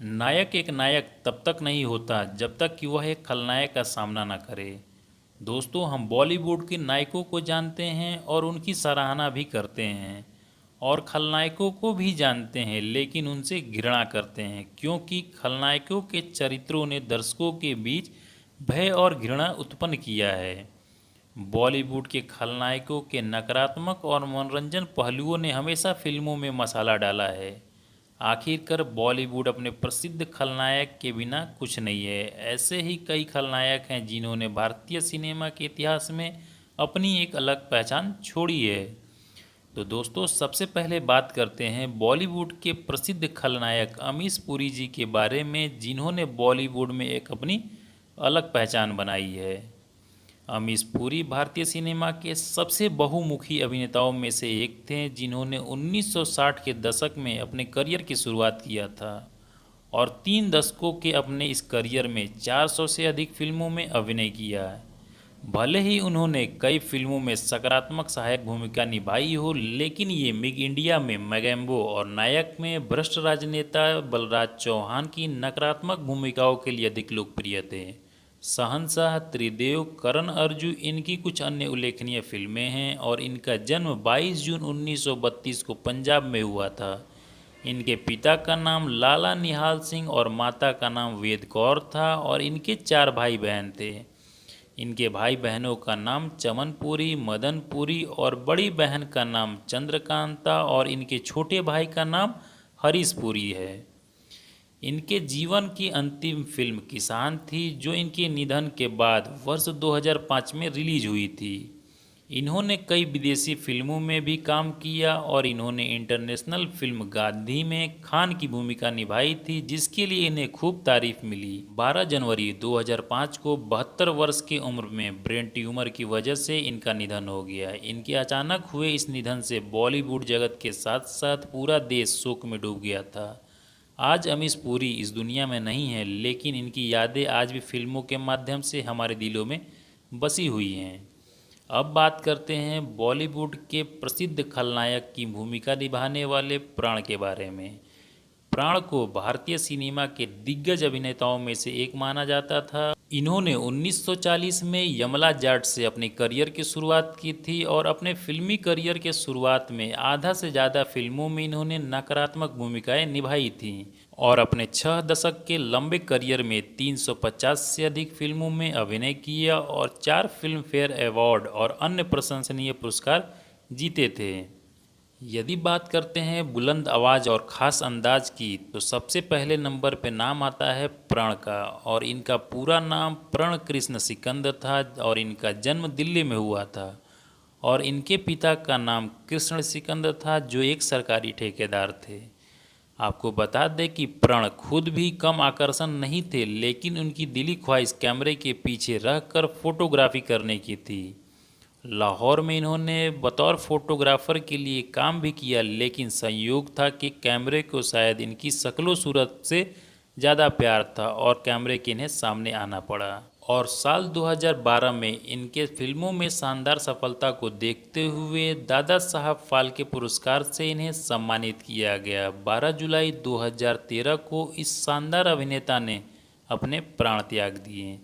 नायक एक नायक तब तक नहीं होता जब तक कि वह एक खलनायक का सामना न करे। दोस्तों, हम बॉलीवुड के नायकों को जानते हैं और उनकी सराहना भी करते हैं, और खलनायकों को भी जानते हैं, लेकिन उनसे घृणा करते हैं क्योंकि खलनायकों के चरित्रों ने दर्शकों के बीच भय और घृणा उत्पन्न किया है। बॉलीवुड के खलनायकों के नकारात्मक और मनोरंजन पहलुओं ने हमेशा फिल्मों में मसाला डाला है। आखिरकार बॉलीवुड अपने प्रसिद्ध खलनायक के बिना कुछ नहीं है। ऐसे ही कई खलनायक हैं जिन्होंने भारतीय सिनेमा के इतिहास में अपनी एक अलग पहचान छोड़ी है। तो दोस्तों, सबसे पहले बात करते हैं बॉलीवुड के प्रसिद्ध खलनायक अमीश पुरी जी के बारे में, जिन्होंने बॉलीवुड में एक अपनी अलग पहचान बनाई है। अमीश पुरी भारतीय सिनेमा के सबसे बहुमुखी अभिनेताओं में से एक थे, जिन्होंने 1960 के दशक में अपने करियर की शुरुआत किया था और 3 दशकों के अपने इस करियर में 400 से अधिक फिल्मों में अभिनय किया है। भले ही उन्होंने कई फिल्मों में सकारात्मक सहायक भूमिका निभाई हो, लेकिन ये मिग इंडिया में मैगेम्बो और नायक में भ्रष्ट राजनेता बलराज चौहान की नकारात्मक भूमिकाओं के लिए अधिक लोकप्रिय थे। शहंशाह, त्रिदेव, करण अर्जुन इनकी कुछ अन्य उल्लेखनीय फिल्में हैं, और इनका जन्म 22 जून 1932 को पंजाब में हुआ था। इनके पिता का नाम लाला निहाल सिंह और माता का नाम वेद कौर था, और इनके 4 भाई बहन थे। इनके भाई बहनों का नाम चमनपुरी, मदनपुरी और बड़ी बहन का नाम चंद्रकांता, और इनके छोटे भाई का नाम हरीशपुरी है। इनके जीवन की अंतिम फिल्म किसान थी, जो इनके निधन के बाद वर्ष 2005 में रिलीज हुई थी। इन्होंने कई विदेशी फिल्मों में भी काम किया, और इन्होंने इंटरनेशनल फिल्म गांधी में खान की भूमिका निभाई थी, जिसके लिए इन्हें खूब तारीफ मिली। 12 जनवरी 2005 को 72 वर्ष की उम्र में ब्रेन ट्यूमर की वजह से इनका निधन हो गया। इनके अचानक हुए इस निधन से बॉलीवुड जगत के साथ साथ पूरा देश शोक में डूब गया था। आज अमीश पुरी इस दुनिया में नहीं है, लेकिन इनकी यादें आज भी फिल्मों के माध्यम से हमारे दिलों में बसी हुई हैं। अब बात करते हैं बॉलीवुड के प्रसिद्ध खलनायक की भूमिका निभाने वाले प्राण के बारे में। प्राण को भारतीय सिनेमा के दिग्गज अभिनेताओं में से एक माना जाता था। इन्होंने 1940 में यमला जाट से अपने करियर की शुरुआत की थी, और अपने फिल्मी करियर के शुरुआत में आधा से ज़्यादा फिल्मों में इन्होंने नकारात्मक भूमिकाएं निभाई थीं, और अपने 6 दशक के लंबे करियर में 350 से अधिक फिल्मों में अभिनय किया और 4 फिल्म फेयर अवार्ड और अन्य प्रशंसनीय पुरस्कार जीते थे। यदि बात करते हैं बुलंद आवाज़ और ख़ास अंदाज की, तो सबसे पहले नंबर पे नाम आता है प्रण का, और इनका पूरा नाम प्रण कृष्ण सिकंद था, और इनका जन्म दिल्ली में हुआ था, और इनके पिता का नाम कृष्ण सिकंद था, जो एक सरकारी ठेकेदार थे। आपको बता दें कि प्रण खुद भी कम आकर्षण नहीं थे, लेकिन उनकी दिली ख्वाहिश कैमरे के पीछे रहकर फोटोग्राफी करने की थी। लाहौर में इन्होंने बतौर फोटोग्राफर के लिए काम भी किया, लेकिन संयोग था कि कैमरे को शायद इनकी शक्लो सूरत से ज़्यादा प्यार था, और कैमरे के इन्हें सामने आना पड़ा। और साल 2012 में इनके फिल्मों में शानदार सफलता को देखते हुए दादा साहब फाल्के पुरस्कार से इन्हें सम्मानित किया गया। 12 जुलाई 2013 को इस शानदार अभिनेता ने अपने प्राण त्याग दिए।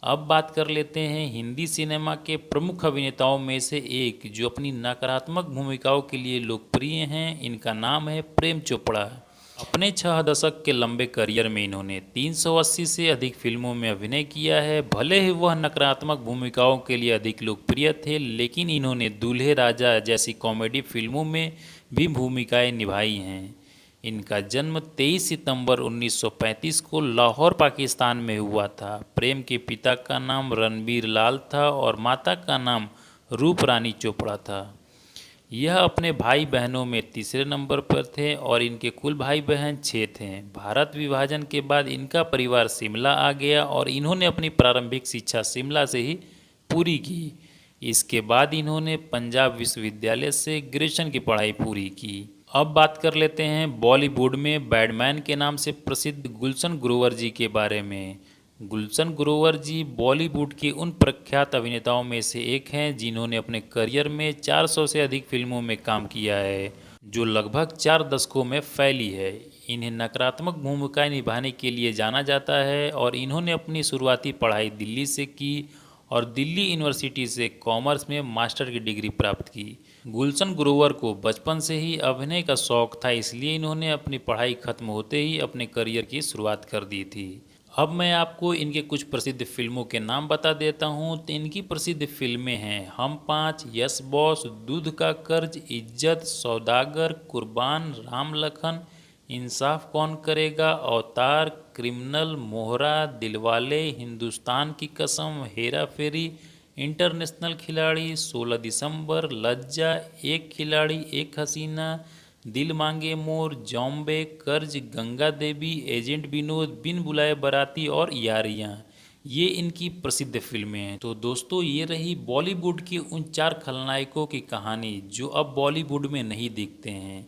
अब बात कर लेते हैं हिंदी सिनेमा के प्रमुख अभिनेताओं में से एक, जो अपनी नकारात्मक भूमिकाओं के लिए लोकप्रिय हैं। इनका नाम है प्रेम चोपड़ा। अपने 6 दशक के लंबे करियर में इन्होंने 380 से अधिक फिल्मों में अभिनय किया है। भले ही वह नकारात्मक भूमिकाओं के लिए अधिक लोकप्रिय थे, लेकिन इन्होंने दूल्हे राजा जैसी कॉमेडी फिल्मों में भी भूमिकाएं निभाई हैं। इनका जन्म 23 सितंबर 1935 को लाहौर पाकिस्तान में हुआ था। प्रेम के पिता का नाम रणबीर लाल था, और माता का नाम रूप रानी चोपड़ा था। यह अपने भाई बहनों में तीसरे नंबर पर थे, और इनके कुल भाई बहन 6 थे। भारत विभाजन के बाद इनका परिवार शिमला आ गया, और इन्होंने अपनी प्रारंभिक शिक्षा शिमला से ही पूरी की। इसके बाद इन्होंने पंजाब विश्वविद्यालय से ग्रेजुएशन की पढ़ाई पूरी की। अब बात कर लेते हैं बॉलीवुड में बैडमैन के नाम से प्रसिद्ध गुलशन ग्रोवर जी के बारे में। गुलशन ग्रोवर जी बॉलीवुड के उन प्रख्यात अभिनेताओं में से एक हैं, जिन्होंने अपने करियर में 400 से अधिक फिल्मों में काम किया है, जो लगभग 4 दशकों में फैली है। इन्हें नकारात्मक भूमिकाएं निभाने के लिए जाना जाता है और इन्होंने अपनी शुरुआती पढ़ाई दिल्ली से की और दिल्ली यूनिवर्सिटी से कॉमर्स में मास्टर की डिग्री प्राप्त की। गुलशन ग्रोवर को बचपन से ही अभिनय का शौक था, इसलिए इन्होंने अपनी पढ़ाई खत्म होते ही अपने करियर की शुरुआत कर दी थी। अब मैं आपको इनके कुछ प्रसिद्ध फिल्मों के नाम बता देता हूँ। तो इनकी प्रसिद्ध फिल्में हैं हम पाँच, यस बॉस, दूध का कर्ज, इज्जत, सौदागर, कुर्बान, राम लखन, इंसाफ कौन करेगा, अवतार, क्रिमिनल, मोहरा, दिलवाले, हिंदुस्तान की कसम, हेरा फेरी, इंटरनेशनल खिलाड़ी, 16 दिसंबर, लज्जा, एक खिलाड़ी एक हसीना, दिल मांगे मोर, जॉम्बे, कर्ज, गंगा देवी, एजेंट विनोद, बिन बुलाए बाराती और यारियां। ये इनकी प्रसिद्ध फिल्में हैं। तो दोस्तों, ये रही बॉलीवुड की उन 4 खलनायकों की कहानी जो अब बॉलीवुड में नहीं दिखते हैं।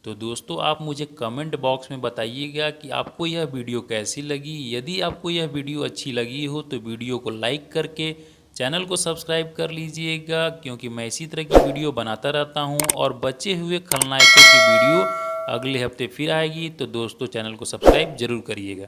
तो दोस्तों, आप मुझे कमेंट बॉक्स में बताइएगा कि आपको यह वीडियो कैसी लगी। यदि आपको यह वीडियो अच्छी लगी हो तो वीडियो को लाइक करके चैनल को सब्सक्राइब कर लीजिएगा, क्योंकि मैं इसी तरह की वीडियो बनाता रहता हूं और बचे हुए खलनायकों की वीडियो अगले हफ्ते फिर आएगी। तो दोस्तों, चैनल को सब्सक्राइब जरूर करिएगा।